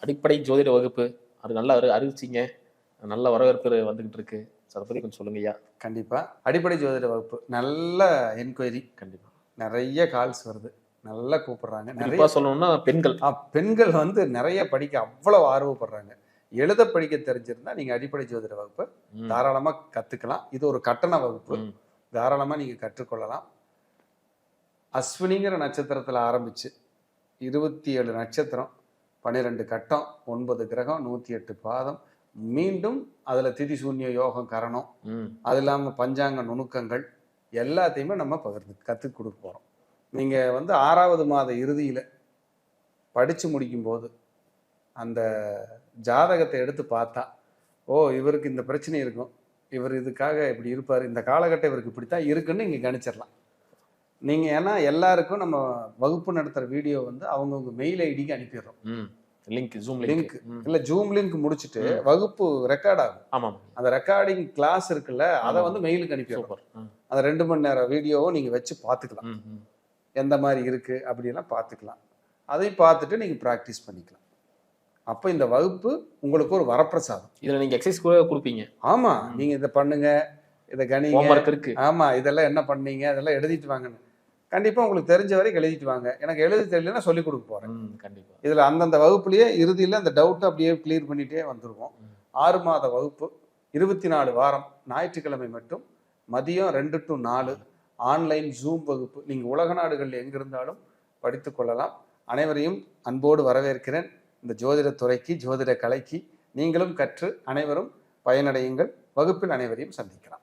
அடிப்படை ஜோதிட வகுப்பு அது நல்லா அறிவிச்சிங்க. நல்ல வரவேற்பு வந்துகிட்டு இருக்கு. அத பத்தி கொஞ்சம் சொல்லுங்க ஐயா. கண்டிப்பா. அடிப்படை ஜோதிட வகுப்பு. நல்ல என்கொயரி. கண்டிப்பா. நெறைய கால்ஸ் வருது. நல்லா கூப்பிடுறாங்க. குறிப்பா சொல்லணும்னா பெண்கள். பெண்கள் வந்து நெறைய படிக்க அவ்வளவு ஆர்வப்படுறாங்க. எழுத படிக்க தெரிஞ்சிருந்தா நீங்க அடிப்படை ஜோதிட வகுப்ப தாராளமா கத்துக்கலாம். இது ஒரு கட்டண வகுப்பு. தாராளமா நீங்க கற்றுக்கொள்ளலாம். அஸ்வினிங்கிற நட்சத்திரத்துல ஆரம்பிச்சு 27 நட்சத்திரம், 12 கட்டம், 9 கிரகம், 108 பாதம், மீண்டும் அதுல திதி சூன்ய யோகம் கரணம், அது இல்லாம பஞ்சாங்க நுணுக்கங்கள் எல்லாத்தையுமே நம்ம கற்றுக் கொடுக்க போறோம். நீங்க வந்து 6வது மாத இறுதியில படிச்சு முடிக்கும் போது அந்த ஜாதகத்தை எடுத்து பார்த்தா, ஓ இவருக்கு இந்த பிரச்சனை இருக்கும், இவர் இதுக்காக இப்படி இருப்பார், இந்த காலகட்டம் இவருக்கு இப்படித்தான் இருக்குன்னு நீங்க கணிச்சிடலாம். நீங்க ஏன்னா எல்லாருக்கும் நம்ம வகுப்பு நடத்துற வீடியோ வந்து அவங்கவுங்க மெயில் ஐடிக்கு அனுப்பிடுறோம். ஜூம் லிங்க் இல்ல ஜூம் லிங்க் முடிச்சுட்டு வகுப்பு ரெக்கார்ட் ஆகும். ஆமாம். அந்த ரெக்கார்டிங் கிளாஸ் இருக்குல்ல, அதை வந்து மெயிலுக்கு அனுப்பிடுறோம். அந்த 2 மணி நேரம் வீடியோவும் நீங்க வச்சு பார்த்துக்கலாம். எந்த மாதிரி இருக்கு அப்படியெல்லாம் பார்த்துக்கலாம். அதை பார்த்துட்டு நீங்க ப்ராக்டிஸ் பண்ணிக்கலாம். அப்போ இந்த வகுப்பு உங்களுக்கு ஒரு வரப்பிரசாதம். இதுல நீங்க எக்ஸசைஸ் கூட கொடுப்பீங்க. ஆமா, நீங்க இதை பண்ணுங்க, இதை கணிங்க. ஹோம்வொர்க் இருக்கு. ஆமா, இதெல்லாம் என்ன பண்ணீங்க, அதெல்லாம் எழுதிட்டு வாங்கன்னு. கண்டிப்பா உங்களுக்கு தெரிஞ்ச வரைக்கும் எழுதிட்டு வாங்க. எனக்கு எழுதி தெரியலன்னா சொல்லிக் கொடுக்க போறேன். கண்டிப்பா. இதுல அந்தந்த வகுப்புலயே இறுதியில அந்த டவுட் அப்படியே கிளியர் பண்ணிட்டே வந்துருவோம். 6 மாத வகுப்பு, 24 வாரம், ஞாயிற்றுக்கிழமை மட்டும் மதியம் 2 to 4 ஆன்லைன் ஜூம் வகுப்பு. நீங்க உலக நாடுகளில் எங்கிருந்தாலும் படித்துக் கொள்ளலாம். அனைவரையும் அன்போடு வரவேற்கிறேன். இந்த ஜோதிட துறைக்கு, ஜோதிட கலைக்கு நீங்களும் கற்று அனைவரும் பயனடையுங்கள். வகுப்பில் அனைவரையும் சந்திக்கலாம்.